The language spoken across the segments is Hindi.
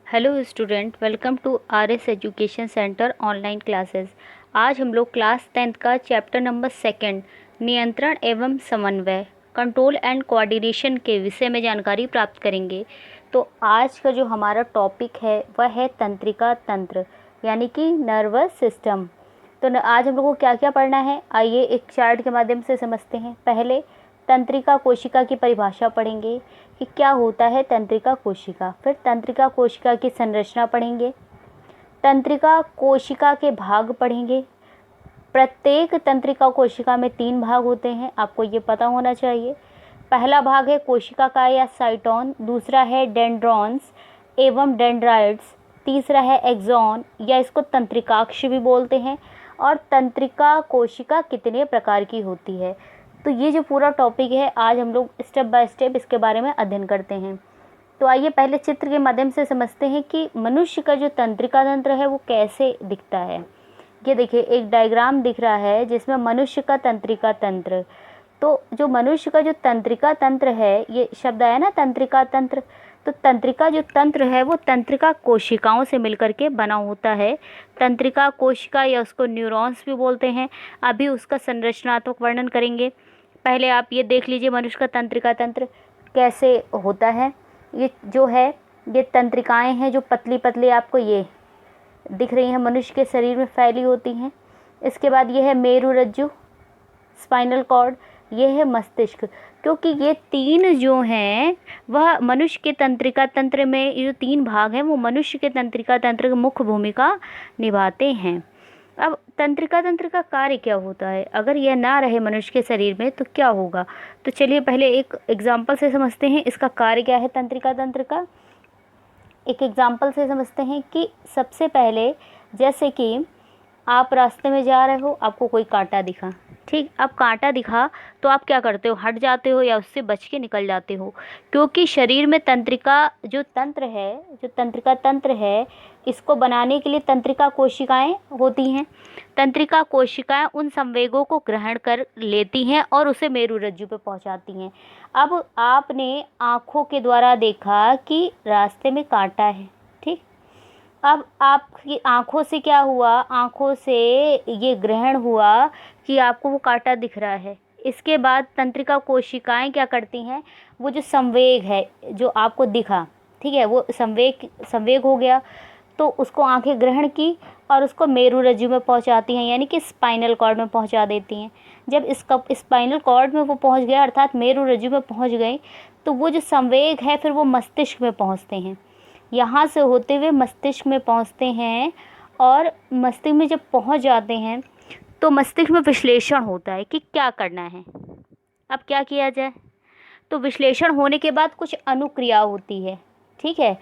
Hello student, welcome to R S education centre online classes. आज हम लोग क्लास 10th का चैप्टर नंबर 2 नियंत्रण एवं समन्वय कंट्रोल एंड कोऑर्डिनेशन के विषय में जानकारी प्राप्त करेंगे। तो आज का जो हमारा टॉपिक है वह है तंत्रिका तंत्र यानी कि नर्वस सिस्टम। तो आज हम लोग को क्या क्या पढ़ना है, आइए एक चार्ट के माध्यम से समझते हैं। पहले तंत्रिका कोशिका की परिभाषा पढ़ेंगे कि क्या होता है तंत्रिका कोशिका। फिर तंत्रिका कोशिका की संरचना पढ़ेंगे। तंत्रिका कोशिका के भाग पढ़ेंगे। प्रत्येक तंत्रिका कोशिका में 3 भाग होते हैं, आपको ये पता होना चाहिए। पहला भाग है कोशिका का या साइटोन, दूसरा है डेंड्रॉन्स एवं डेंड्राइट्स, तीसरा है एक्सॉन या इसको तंत्रिकाक्ष भी बोलते हैं, और तंत्रिका कोशिका कितने प्रकार की होती है। तो ये जो पूरा टॉपिक है आज हम लोग स्टेप बाय स्टेप इसके बारे में अध्ययन करते हैं। तो आइए पहले चित्र के माध्यम से समझते हैं कि मनुष्य का जो तंत्रिका तंत्र है वो कैसे दिखता है। ये देखिए एक डायग्राम दिख रहा है जिसमें मनुष्य का तंत्रिका तंत्र। तो जो मनुष्य का जो तंत्रिका तंत्र है, ये शब्द आया ना तंत्रिका तंत्र, तो तंत्रिका जो तंत्र है वो तंत्रिका कोशिकाओं से मिलकर के बना होता है। तंत्रिका कोशिका या उसको न्यूरॉन्स भी बोलते हैं। अभी उसका संरचनात्मक वर्णन करेंगे। पहले आप ये देख लीजिए मनुष्य का तंत्रिका तंत्र कैसे होता है। ये जो है ये तंत्रिकाएं हैं जो पतली पतली आपको ये दिख रही हैं, मनुष्य के शरीर में फैली होती हैं। इसके बाद ये है मेरुरज्जु, स्पाइनल कॉर्ड, ये है मस्तिष्क। क्योंकि ये 3 जो हैं वह मनुष्य के तंत्रिका तंत्र में, ये जो 3 भाग हैं वो मनुष्य के तंत्रिका तंत्र की मुख्य भूमिका निभाते हैं। अब तंत्रिका तंत्र का कार्य क्या होता है, अगर यह ना रहे मनुष्य के शरीर में तो क्या होगा। तो चलिए पहले एक एग्जाम्पल से समझते हैं इसका कार्य क्या है तंत्रिका तंत्र का। एक एग्जाम्पल से समझते हैं कि सबसे पहले जैसे कि आप रास्ते में जा रहे हो, आपको कोई कांटा दिखा, ठीक, अब कांटा दिखा तो आप क्या करते हो, हट जाते हो या उससे बच के निकल जाते हो। क्योंकि शरीर में तंत्रिका जो तंत्र है, जो तंत्रिका तंत्र है, इसको बनाने के लिए तंत्रिका कोशिकाएं होती हैं। तंत्रिका कोशिकाएं उन संवेगों को ग्रहण कर लेती हैं और उसे मेरुरज्जु पे पहुंचाती हैं। अब आपने आँखों के द्वारा देखा कि रास्ते में कांटा है, ठीक, अब आपकी आँखों से क्या हुआ, आँखों से ये ग्रहण हुआ कि आपको वो कांटा दिख रहा है। इसके बाद तंत्रिका कोशिकाएं क्या करती हैं, वो जो संवेग है जो आपको दिखा, ठीक है, वो संवेग हो गया तो उसको आंखें ग्रहण की और उसको मेरुरज्जु में पहुंचाती हैं, यानी कि स्पाइनल कॉर्ड में पहुंचा देती हैं। जब इसका स्पाइनल कॉर्ड में वो पहुंच गया अर्थात मेरुरज्जु में पहुंच गई तो वो जो संवेग है फिर वो मस्तिष्क में पहुंचते हैं। यहाँ से होते हुए मस्तिष्क में पहुँचते हैं और मस्तिष्क में जब पहुँच जाते हैं तो मस्तिष्क में विश्लेषण होता है कि क्या करना है, अब क्या किया जाए। तो विश्लेषण होने के बाद कुछ अनुक्रिया होती है, ठीक है,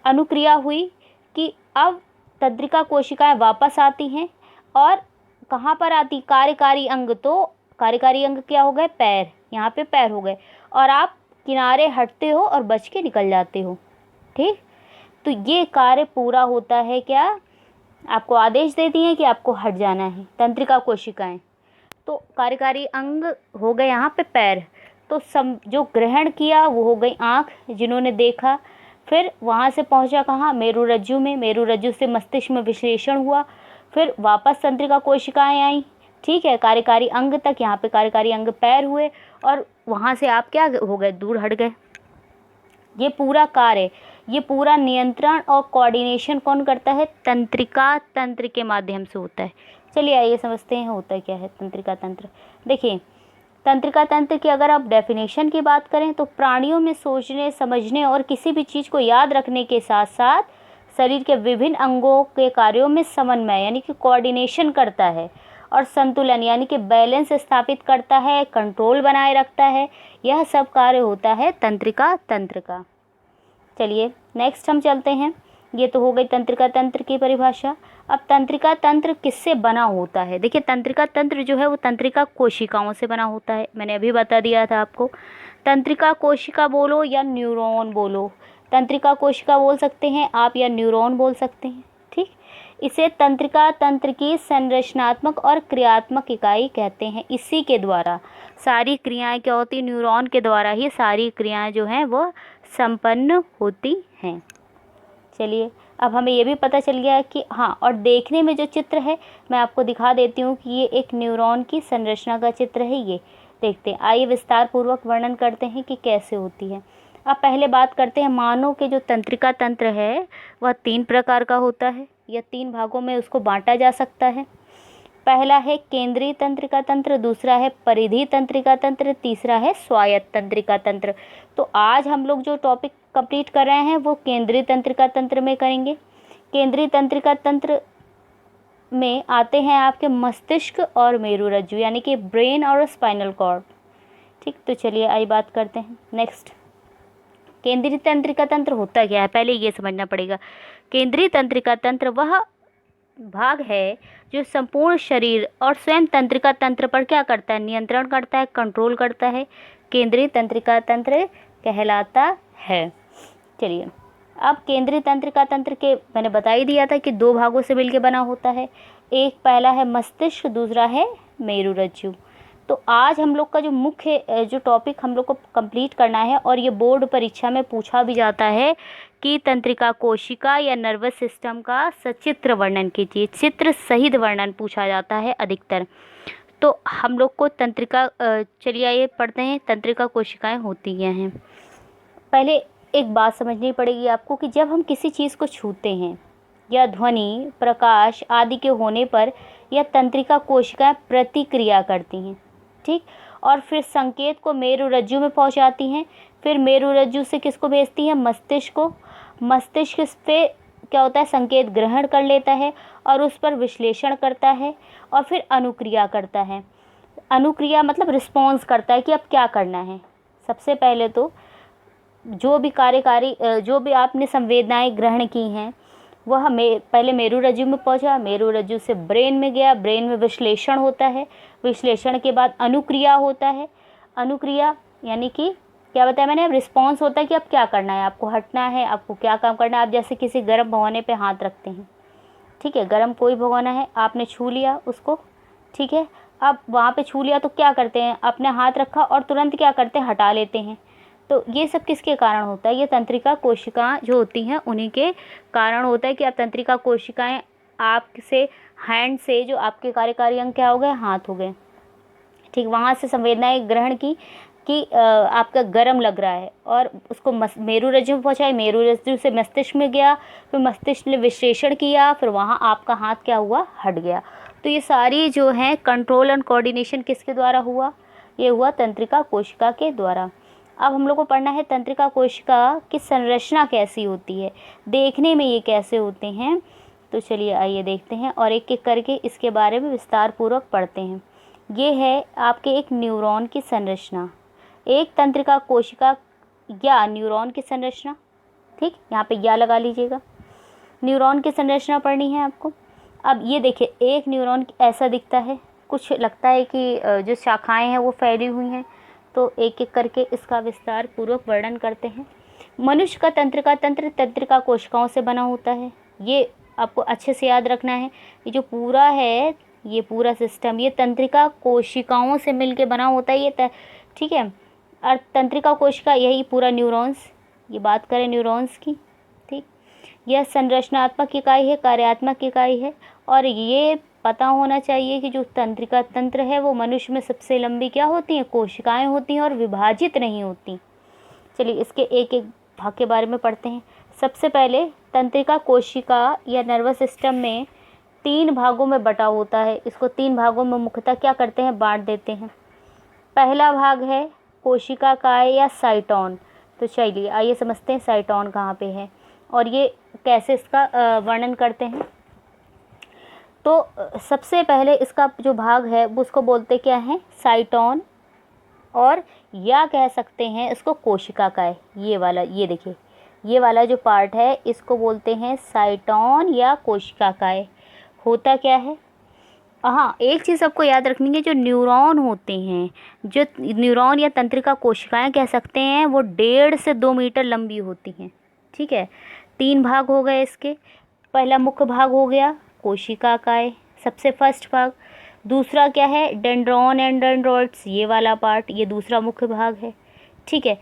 अनुक्रिया हुई कि अब तंत्रिका कोशिकाएं वापस आती हैं और कहाँ पर आती, कार्यकारी अंग। तो कार्यकारी अंग क्या हो गए, पैर, यहाँ पे पैर हो गए और आप किनारे हटते हो और बच के निकल जाते हो, ठीक। तो ये कार्य पूरा होता है, क्या आपको आदेश देती हैं कि आपको हट जाना है तंत्रिका कोशिकाएं। तो कार्यकारी अंग हो गए यहाँ पे पैर, तो जो ग्रहण किया वो हो गई आँख जिन्होंने देखा, फिर वहाँ से पहुँचा कहाँ, मेरुरज्जु में, मेरुरज्जु से मस्तिष्क में विश्लेषण हुआ, फिर वापस तंत्रिका कोशिकाएं आई, ठीक है, कार्यकारी अंग तक, यहाँ पे कार्यकारी अंग पैर हुए और वहाँ से आप क्या हो गए, दूर हट गए। ये पूरा कार्य, ये पूरा नियंत्रण और कोऑर्डिनेशन कौन करता है, तंत्रिका तंत्र के माध्यम से होता है। चलिए आइए समझते हैं होता क्या है तंत्रिका तंत्र। देखिए तंत्रिका तंत्र की अगर आप डेफिनेशन की बात करें तो प्राणियों में सोचने, समझने और किसी भी चीज़ को याद रखने के साथ साथ शरीर के विभिन्न अंगों के कार्यों में समन्वय यानी कि कोऑर्डिनेशन करता है और संतुलन यानी कि बैलेंस स्थापित करता है, कंट्रोल बनाए रखता है। यह सब कार्य होता है तंत्रिका तंत्र का। चलिए नेक्स्ट हम चलते हैं। ये तो हो गई तंत्रिका तंत्र की परिभाषा। अब तंत्रिका तंत्र किससे बना होता है। देखिए तंत्रिका तंत्र जो है वो तंत्रिका कोशिकाओं से बना होता है, मैंने अभी बता दिया था आपको। तंत्रिका कोशिका बोलो या न्यूरॉन बोलो, तंत्रिका कोशिका बोल सकते हैं आप या न्यूरॉन बोल सकते हैं, ठीक। इसे तंत्रिका तंत्र की संरचनात्मक और क्रियात्मक इकाई कहते हैं। इसी के द्वारा सारी क्रियाएं क्या होती, न्यूरॉन के द्वारा ही सारी क्रियाएं जो हैं वो संपन्न होती हैं। चलिए, अब हमें ये भी पता चल गया है कि हाँ, और देखने में जो चित्र है मैं आपको दिखा देती हूँ कि ये एक न्यूरॉन की संरचना का चित्र है। ये देखते हैं, आइए विस्तार पूर्वक वर्णन करते हैं कि कैसे होती है। अब पहले बात करते हैं, मानव के जो तंत्रिका तंत्र है वह 3 प्रकार का होता है, या 3 भागों में उसको बांटा जा सकता है। पहला है केंद्रीय तंत्रिका तंत्र, दूसरा है परिधि तंत्रिका तंत्र, तीसरा है स्वायत्त तंत्रिका तंत्र। तो आज हम लोग जो टॉपिक कंप्लीट कर रहे हैं वो केंद्रीय तंत्रिका तंत्र में करेंगे। केंद्रीय तंत्रिका तंत्र में आते हैं आपके मस्तिष्क और मेरुरज्जु, यानी कि ब्रेन और स्पाइनल कॉर्ड। ठीक, तो चलिए आइए बात करते हैं। नेक्स्ट, केंद्रीय तंत्रिका तंत्र होता क्या है, पहले ये समझना पड़ेगा। केंद्रीय तंत्रिका तंत्र वह भाग है जो संपूर्ण शरीर और स्वयं तंत्रिका तंत्र पर क्या करता है, नियंत्रण करता है, कंट्रोल करता है, केंद्रीय तंत्रिका तंत्र कहलाता है। चलिए, अब केंद्रीय तंत्रिका तंत्र के मैंने बता ही दिया था कि 2 भागों से मिलकर बना होता है। एक पहला है मस्तिष्क, दूसरा है मेरुरज्जु। तो आज हम लोग का जो मुख्य जो टॉपिक हम लोग को कंप्लीट करना है, और ये बोर्ड परीक्षा में पूछा भी जाता है कि तंत्रिका कोशिका या नर्वस सिस्टम का सचित्र वर्णन कीजिए। चित्र सहित वर्णन पूछा जाता है अधिकतर। तो हम लोग को तंत्रिका चलिए आइए पढ़ते हैं, तंत्रिका कोशिकाएं होती क्या हैं। पहले एक बात समझनी पड़ेगी आपको कि जब हम किसी चीज़ को छूते हैं या ध्वनि, प्रकाश आदि के होने पर यह तंत्रिका कोशिकाएं प्रतिक्रिया करती हैं। ठीक, और फिर संकेत को मेरुरज्जु में पहुंचाती हैं। फिर मेरुरज्जु से किसको भेजती है, मस्तिष्क को। मस्तिष्क पे क्या होता है, संकेत ग्रहण कर लेता है और उस पर विश्लेषण करता है और फिर अनुक्रिया करता है। अनुक्रिया मतलब रिस्पॉन्स करता है कि अब क्या करना है। सबसे पहले तो जो भी आपने संवेदनाएं ग्रहण की हैं वह पहले मेरुरज्जु में पहुंचा, मेरुरज्जु से ब्रेन में गया, ब्रेन में विश्लेषण होता है, विश्लेषण के बाद अनुक्रिया होता है। अनुक्रिया यानी कि क्या बताया मैंने, रिस्पॉन्स होता है कि अब क्या करना है, आपको हटना है, आपको क्या काम करना है। आप जैसे किसी गर्म भगोने पे हाथ रखते हैं, ठीक है, गर्म कोई भगोना है, आपने छू लिया उसको, ठीक है, अब वहाँ पे छू लिया तो क्या करते हैं, अपने हाथ रखा और तुरंत क्या करते हैं, हटा लेते हैं। तो ये सब किसके कारण होता है, ये तंत्रिका कोशिकाएं जो होती हैं उन्हीं के कारण होता है कि अब तंत्रिका कोशिकाएं आपसे हैंड से, जो आपके कार्यकारी अंग क्या हो गए, हाथ हो गए, ठीक, वहाँ से संवेदनाएं ग्रहण की कि आपका गर्म लग रहा है और उसको मेरुरज्जु में पहुँचाए, मेरुरज्जु से मस्तिष्क में गया, फिर मस्तिष्क ने विश्लेषण किया, फिर वहाँ आपका हाथ क्या हुआ, हट गया। तो ये सारी जो हैं कंट्रोल एंड कोऑर्डिनेशन किसके द्वारा हुआ, ये हुआ तंत्रिका कोशिका के द्वारा। अब हम लोग को पढ़ना है तंत्रिका कोशिका की संरचना कैसी होती है, देखने में ये कैसे होते हैं। तो चलिए आइए देखते हैं और एक एक करके इसके बारे में विस्तार पूर्वक पढ़ते हैं। ये है आपके एक न्यूरॉन की संरचना, एक तंत्रिका कोशिका या न्यूरॉन की संरचना। ठीक, यहाँ पे या लगा लीजिएगा, न्यूरॉन की संरचना पढ़नी है आपको। अब ये देखिए, एक न्यूरॉन ऐसा दिखता है, कुछ लगता है कि जो शाखाएं हैं वो फैली हुई हैं। तो एक एक करके इसका विस्तार पूर्वक वर्णन करते हैं। मनुष्य का तंत्रिका तंत्र तंत्रिका कोशिकाओं से बना होता है, ये आपको अच्छे से याद रखना है। ये जो पूरा है, ये पूरा सिस्टम ये तंत्रिका कोशिकाओं से मिलके बना होता है, ये ठीक है। और तंत्रिका कोशिका यही पूरा न्यूरॉन्स, ये बात करें न्यूरॉन्स की, ठीक, यह संरचनात्मक इकाई है, कार्यात्मक इकाई है। और ये पता होना चाहिए कि जो तंत्रिका तंत्र है वो मनुष्य में सबसे लंबी क्या होती हैं, कोशिकाएं होती हैं और विभाजित नहीं होती। चलिए इसके एक एक भाग के बारे में पढ़ते हैं। सबसे पहले तंत्रिका कोशिका या नर्वस सिस्टम में 3 भागों में बटा होता है। इसको 3 भागों में मुख्यतः क्या करते हैं, बांट देते हैं। पहला भाग है कोशिका काय या साइटोन। तो चलिए आइए समझते हैं साइटोन कहाँ पे है और ये कैसे इसका वर्णन करते हैं। तो सबसे पहले इसका जो भाग है वो उसको बोलते क्या है, साइटोन, और या कह सकते हैं इसको कोशिका काय। ये वाला, ये देखिए, ये वाला जो पार्ट है इसको बोलते हैं साइटोन या कोशिका काय। होता क्या है, हाँ एक चीज़ आपको याद रखनी है, जो न्यूरॉन होते हैं, जो न्यूरॉन या तंत्रिका कोशिकाएं कह सकते हैं, वो 1.5 से 2 मीटर लंबी होती हैं। ठीक है, 3 भाग हो गए इसके। पहला मुख्य भाग हो गया कोशिका काय, सबसे फर्स्ट भाग। दूसरा क्या है, डेंड्रॉन एंड डेंड्रोइड्स, ये वाला पार्ट, ये दूसरा मुख्य भाग है। ठीक है,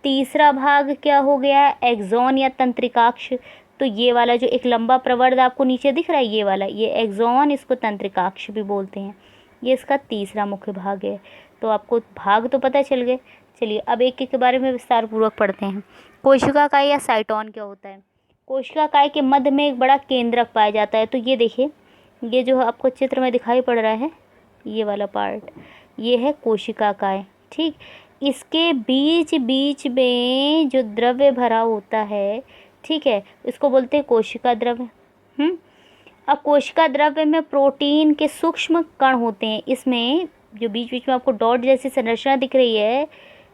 तीसरा भाग क्या हो गया, एक्सॉन या तंत्रिकाक्ष। तो ये वाला जो एक लंबा प्रवर्ध आपको नीचे दिख रहा है, ये वाला, ये एक्सॉन, इसको तंत्रिकाक्ष भी बोलते हैं। ये इसका तीसरा मुख्य भाग है। तो आपको भाग तो पता चल गए। चलिए अब एक एक के बारे में विस्तार पूर्वक पढ़ते हैं। कोशिका काय या साइटोन क्या होता है? कोशिका काय के मध्य में एक बड़ा केंद्रक पाया जाता है। तो ये देखिए, ये जो आपको चित्र में दिखाई पड़ रहा है, ये वाला पार्ट, ये है कोशिका काय। ठीक, इसके बीच बीच में जो द्रव्य भरा होता है, ठीक है, इसको बोलते हैं कोशिका द्रव्य। अब कोशिका द्रव्य में प्रोटीन के सूक्ष्म कण होते हैं। इसमें जो बीच बीच में आपको डॉट जैसी संरचना दिख रही है,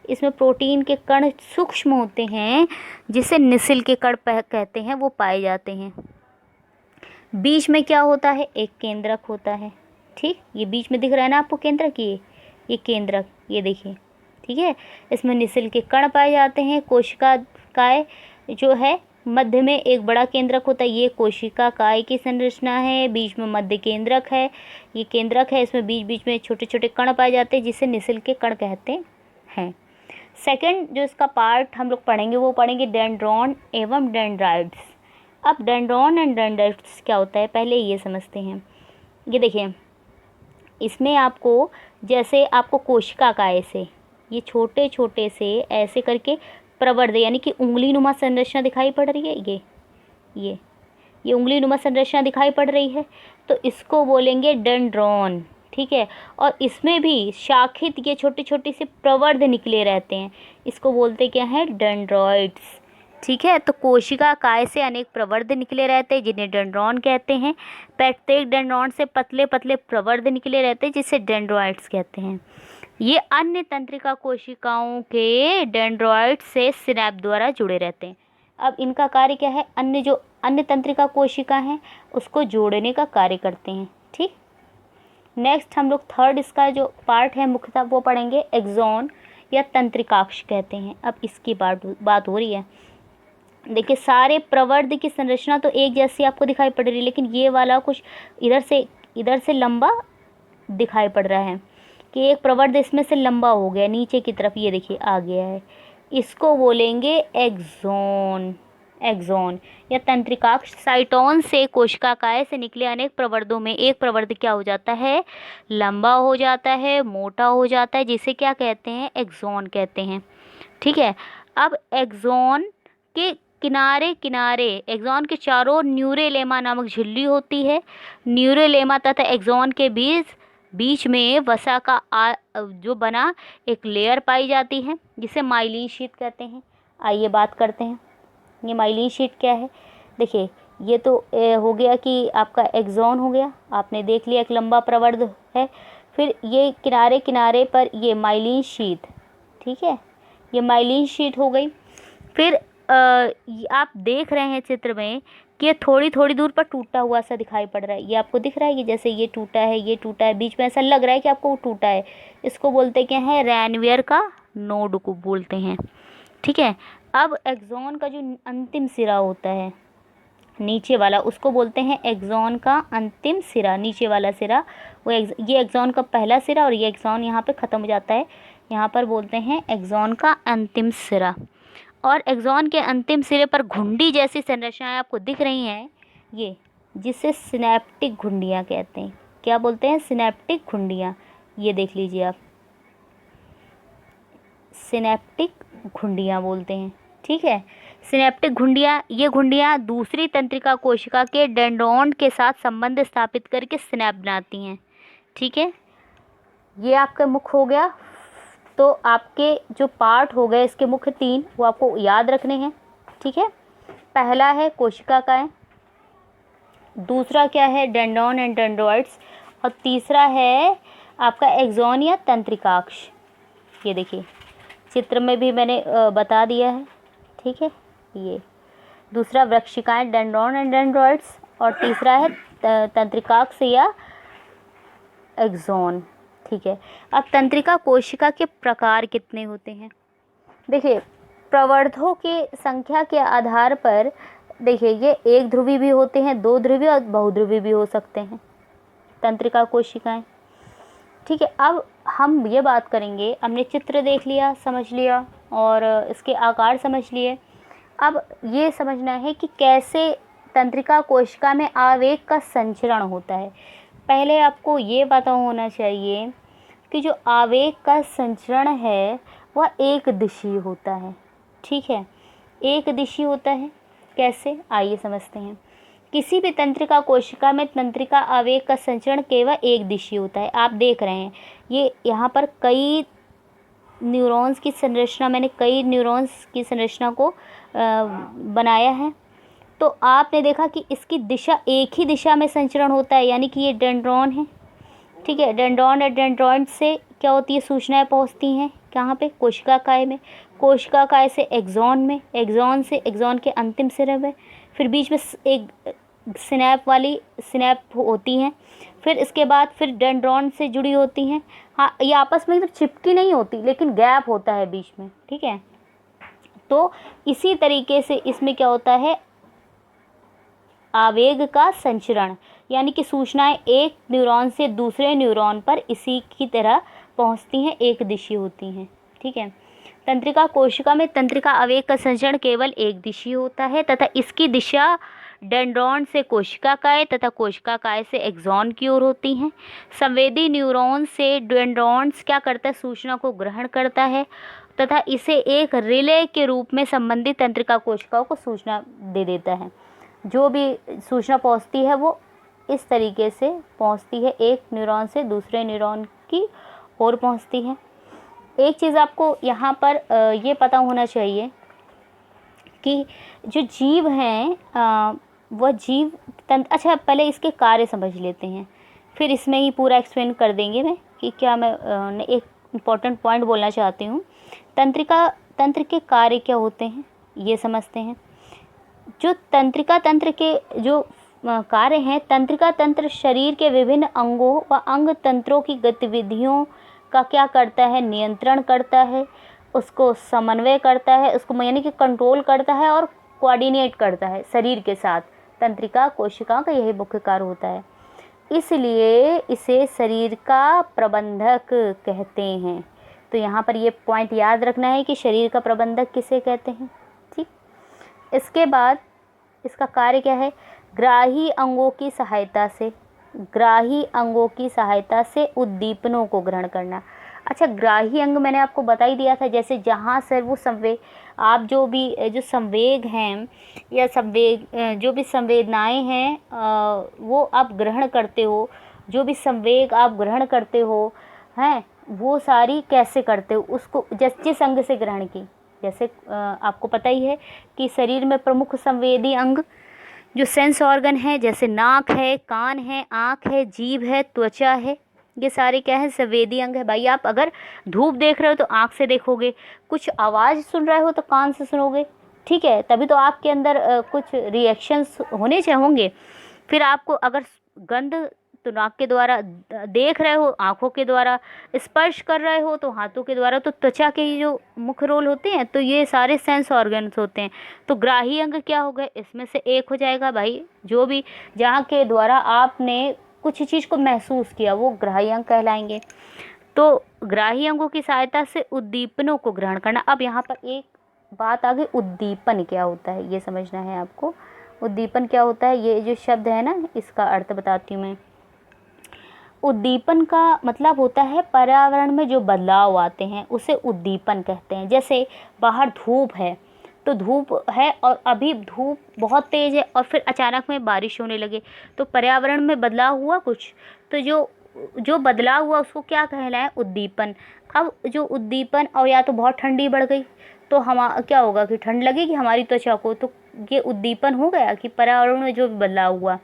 इसमें प्रोटीन के कण सूक्ष्म होते हैं, जिसे निसिल के कण कहते हैं, वो पाए जाते हैं। बीच में क्या होता है? एक केंद्रक होता है। ठीक, ये बीच में दिख रहा है ना आपको केंद्रक, ये केंद्रक, ये देखिए, ठीक है। इसमें निसिल के कण पाए जाते हैं। कोशिका काय जो है, मध्य में एक बड़ा केंद्रक होता है। ये कोशिका काय की संरचना है। बीच में मध्य केंद्रक है, ये केंद्रक है। इसमें बीच बीच में छोटे छोटे कण पाए जाते हैं, जिसे निसिल के कण कहते हैं। सेकंड जो इसका पार्ट हम लोग पढ़ेंगे, वो पढ़ेंगे डेंड्रॉन एवं डेंड्राइट्स। अब डेंड्रॉन एंड डेंड्राइट्स क्या होता है, पहले ये समझते हैं। ये देखिए, इसमें आपको, जैसे आपको कोशिका काय से ये छोटे छोटे से ऐसे करके प्रवर्ध यानी कि उंगली नुमा संरचना दिखाई पड़ रही है, ये उंगली नुमा संरचना दिखाई पड़ रही है, तो इसको बोलेंगे डेंड्रॉन। ठीक है, और इसमें भी शाखित ये छोटे छोटे से प्रवर्ध निकले रहते हैं, इसको बोलते क्या है? डेंड्रॉइड्स। ठीक है, तो कोशिका काय से अनेक प्रवर्ध निकले रहते हैं, जिन्हें डेंड्रॉन कहते हैं। प्रत्येक डेंड्रॉन से पतले पतले प्रवर्ध निकले रहते हैं, जिसे डेंड्रॉइड्स कहते हैं। ये अन्य तंत्रिका कोशिकाओं के डेंड्रॉइड से सिनैप द्वारा जुड़े रहते हैं। अब इनका कार्य क्या है? अन्य तंत्रिका कोशिका हैं, उसको जोड़ने का कार्य करते हैं। ठीक, नेक्स्ट हम लोग थर्ड इसका जो पार्ट है मुख्यतः वो पढ़ेंगे, एक्सॉन या तंत्रिकाक्ष कहते हैं। अब इसकी बात हो रही है। देखिए, सारे प्रवर्ध की संरचना तो एक जैसी आपको दिखाई पड़ रही है, लेकिन ये वाला कुछ इधर से लंबा दिखाई पड़ रहा है कि एक प्रवर्ध इसमें से लंबा हो गया नीचे की तरफ, ये देखिए आ गया है। इसको बोलेंगे एक्सॉन या तंत्रिकाक्ष। साइटोन से कोशिका काय से निकले अनेक प्रवर्धों में एक प्रवर्ध क्या हो जाता है? लंबा हो जाता है, मोटा हो जाता है, जिसे क्या कहते हैं? एक्सॉन कहते हैं। ठीक है, अब एक्सॉन के किनारे किनारे, एक्सॉन के चारों न्यूरेलेमा नामक झिल्ली होती है। न्यूरेलेमा तथा एक्सॉन के बीच में वसा का जो बना एक लेयर पाई जाती है, जिसे माइलिन शीट कहते हैं। आइए बात करते हैं, ये माइलिन शीट क्या है। देखिए, ये तो हो गया कि आपका एक्सॉन हो गया, आपने देख लिया एक लंबा प्रवर्ध है। फिर ये किनारे किनारे पर ये माइलिन शीट, ठीक है, ये माइलिन शीट हो गई। फिर आप देख रहे हैं चित्र में कि ये थोड़ी थोड़ी दूर पर टूटा हुआ सा दिखाई पड़ रहा है। ये आपको दिख रहा है कि जैसे ये टूटा है, ये टूटा है, बीच में ऐसा लग रहा है कि आपको वो टूटा है। इसको बोलते क्या है? रैनवियर का नोड को बोलते हैं। ठीक है, अब एक्सॉन का जो अंतिम सिरा होता है नीचे वाला, उसको बोलते हैं एक्सॉन का अंतिम सिरा। नीचे वाला सिरा वो ये एक्सॉन का पहला सिरा, और ये एक्सॉन यहाँ पे ख़त्म हो जाता है, यहाँ पर बोलते हैं एक्सॉन का अंतिम सिरा। और एक्सॉन के अंतिम सिरे पर घुंडी जैसी संरचनाएं आपको दिख रही हैं, ये, जिसे सिनैप्टिक घुंडियाँ कहते हैं। क्या बोलते हैं? सिनैप्टिक घुंडियाँ। ये देख लीजिए आप, सिनैप्टिक घुंडियाँ बोलते हैं। ठीक है, सिनैप्टिक घुंडियाँ, ये घुंडियाँ दूसरी तंत्रिका कोशिका के डेंड्रॉन के साथ संबंध स्थापित करके सिनैप बनाती हैं। ठीक है, ये आपका मुख्य हो गया। तो आपके जो पार्ट हो गए इसके मुख्य 3, वो आपको याद रखने हैं। ठीक है, पहला है कोशिका काय, दूसरा क्या है? डेंड्रॉन एंड डेंड्रॉइड्स, और तीसरा है आपका एक्सॉन या तंत्रिकाक्ष। ये देखिए, चित्र में भी मैंने बता दिया है। ठीक है, ये दूसरा वृक्षिकाएं डेंड्रॉन एंड डेंड्रॉइड्स, और तीसरा है तंत्रिकाक्ष या एक्सॉन। ठीक है, अब तंत्रिका कोशिका के प्रकार कितने होते हैं? देखिए, प्रवर्धों की संख्या के आधार पर देखिए, ये एक ध्रुवी भी होते हैं, 2 ध्रुवी और बहुध्रुवी भी हो सकते हैं तंत्रिका कोशिकाएं। ठीक है, अब हम ये बात करेंगे, हमने चित्र देख लिया, समझ लिया, और इसके आकार समझ लिए। अब ये समझना है कि कैसे तंत्रिका कोशिका में आवेग का संचरण होता है। पहले आपको ये पता होना चाहिए कि जो आवेग का संचरण है वह एक दिशीय होता है। ठीक है, एक दिशीय होता है। कैसे, आइए समझते हैं। किसी भी तंत्रिका कोशिका में तंत्रिका आवेग का संचरण केवल एक दिशीय होता है। आप देख रहे हैं ये यहाँ पर कई न्यूरॉन्स की संरचना, मैंने कई न्यूरॉन्स की संरचना को बनाया है। तो आपने देखा कि इसकी दिशा एक ही दिशा में संचरण होता है, यानी कि ये डेंड्रॉन है। ठीक है, डेंड्रॉन और डेंड्रॉइड से क्या होती है, सूचनाएं पहुंचती हैं कहाँ पे, कोशिकाकाय में, कोशिकाकाय से एक्सॉन में, एक्सॉन से एक्सॉन के अंतिम सिरे में, फिर बीच में एक सिनैप होती हैं, फिर इसके बाद फिर डेंड्रॉन से जुड़ी होती हैं। हाँ, ये आपस में एकदम चिपकी नहीं होती, लेकिन गैप होता है बीच में। ठीक है, तो इसी तरीके से इसमें क्या होता है, आवेग का संचरण, यानी कि सूचनाएं एक न्यूरॉन से दूसरे न्यूरॉन पर इसी की तरह पहुंचती हैं, एक दिशीय होती हैं। ठीक है, तंत्रिका कोशिका में तंत्रिका आवेग का संचरण केवल एक दिशीय होता है तथा इसकी दिशा डेंड्रॉन से कोशिकाकाय तथा कोशिकाकाय से एक्सॉन की ओर होती हैं। संवेदी न्यूरॉन से डेंड्रॉन्स क्या करता है, सूचना को ग्रहण करता है तथा इसे एक रिले के रूप में संबंधित तंत्रिका कोशिकाओं को सूचना दे देता है। जो भी सूचना पहुंचती है वो इस तरीके से पहुंचती है, एक न्यूरॉन से दूसरे न्यूरॉन की ओर पहुंचती है। एक चीज़ आपको यहाँ पर ये पता होना चाहिए कि जो जीव हैं वह जीव तंत्र, अच्छा पहले इसके कार्य समझ लेते हैं, फिर इसमें ही पूरा एक्सप्लेन कर देंगे मैं कि क्या मैं एक इम्पॉर्टेंट पॉइंट बोलना चाहती हूँ। तंत्र के कार्य क्या होते हैं ये समझते हैं। जो तंत्रिका तंत्र के जो कार्य हैं, तंत्रिका तंत्र शरीर के विभिन्न अंगों व अंग तंत्रों की गतिविधियों का क्या करता है, नियंत्रण करता है, उसको समन्वय करता है, उसको यानी कि कंट्रोल करता है और कोऑर्डिनेट करता है शरीर के साथ। तंत्रिका कोशिका का यही मुख्य कार्य होता है, इसलिए इसे शरीर का प्रबंधक कहते हैं। तो यहाँ पर ये पॉइंट याद रखना है कि शरीर का प्रबंधक किसे कहते हैं। ठीक, इसके बाद इसका कार्य क्या है, ग्राही अंगों की सहायता से उद्दीपनों को ग्रहण करना। अच्छा, ग्राही अंग मैंने आपको बता ही दिया था, जैसे जहाँ से वो संवेग, आप जो भी जो संवेग हैं या जो भी संवेदनाएं हैं वो आप ग्रहण करते हो, जो भी संवेग आप ग्रहण करते हो हैं, वो सारी कैसे करते हो, उसको जिस अंग से ग्रहण की। जैसे आपको पता ही है कि शरीर में प्रमुख संवेदी अंग जो सेंस ऑर्गन है, जैसे नाक है, कान है, आँख है, जीभ है, त्वचा है, ये सारे क्या है, संवेदी अंग है। भाई आप अगर धूप देख रहे हो तो आँख से देखोगे, कुछ आवाज़ सुन रहे हो तो कान से सुनोगे। ठीक है, तभी तो आपके अंदर कुछ रिएक्शंस होने होंगे। फिर आपको अगर गंध तो नाक के द्वारा, देख रहे हो आँखों के द्वारा, स्पर्श कर रहे हो तो हाथों के द्वारा, तो त्वचा के ही जो मुख्य रोल होते हैं, तो ये सारे सेंस ऑर्गन्स होते हैं। तो ग्राही अंग क्या हो गए, इसमें से एक हो जाएगा भाई, जो भी जहाँ के द्वारा आपने कुछ चीज़ को महसूस किया वो ग्राही अंग कहलाएंगे। तो ग्राही अंगों की सहायता से उद्दीपनों को ग्रहण करना। अब यहाँ पर एक बात आ गई, उद्दीपन क्या होता है ये समझना है आपको। उद्दीपन क्या होता है, ये जो शब्द है ना, इसका अर्थ बताती हूँ मैं। उद्दीपन का मतलब होता है पर्यावरण में जो बदलाव आते हैं उसे उद्दीपन कहते हैं। जैसे बाहर धूप है, तो धूप है और अभी धूप बहुत तेज़ है और फिर अचानक में बारिश होने लगे, तो पर्यावरण में बदलाव हुआ कुछ, तो जो बदलाव हुआ उसको क्या कहलाए, उद्दीपन। अब जो उद्दीपन, और या तो बहुत ठंडी बढ़ गई तो हम क्या होगा कि ठंड लगेगी हमारी त्वचा को, तो ये उद्दीपन हो गया कि पर्यावरण में जो बदलाव हुआ।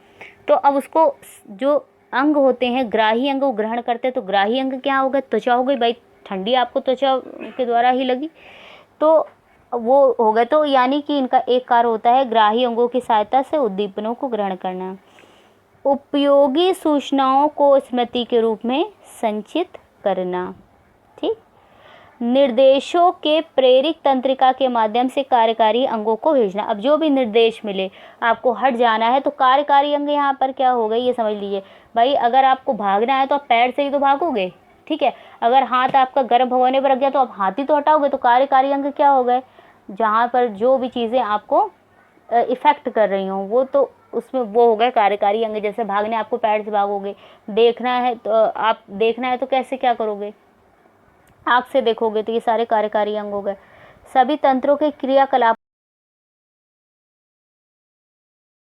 तो अब उसको जो अंग होते हैं ग्राही अंग वो ग्रहण करते हैं, तो ग्राही अंग क्या हो गए, त्वचा हो गई। भाई ठंडी आपको त्वचा के द्वारा ही लगी तो वो हो गए। तो यानी कि इनका एक कार्य होता है ग्राही अंगों की सहायता से उद्दीपनों को ग्रहण करना। उपयोगी सूचनाओं को स्मृति के रूप में संचित करना। ठीक, निर्देशों के प्रेरक तंत्रिका के माध्यम से कार्यकारी अंगों को भेजना। अब जो भी निर्देश मिले, आपको हट जाना है तो कार्यकारी अंग यहाँ पर क्या हो गई ये समझ लीजिए। भाई अगर आपको भागना है तो आप पैर से ही तो भागोगे। ठीक है, अगर हाथ आपका गर्म भगोने पर रख गया तो आप हाथ ही तो हटाओगे, तो कार्यकारी अंग क्या हो गए, जहाँ पर जो भी चीज़ें आपको इफ़ेक्ट कर रही हों, वो तो उसमें वो हो गए कार्यकारी अंग। जैसे भागने, आपको पैर से भागोगे, देखना है तो कैसे क्या करोगे, आँख से देखोगे, तो ये सारे कार्यकारी अंग हो गए। सभी तंत्रों के क्रियाकलाप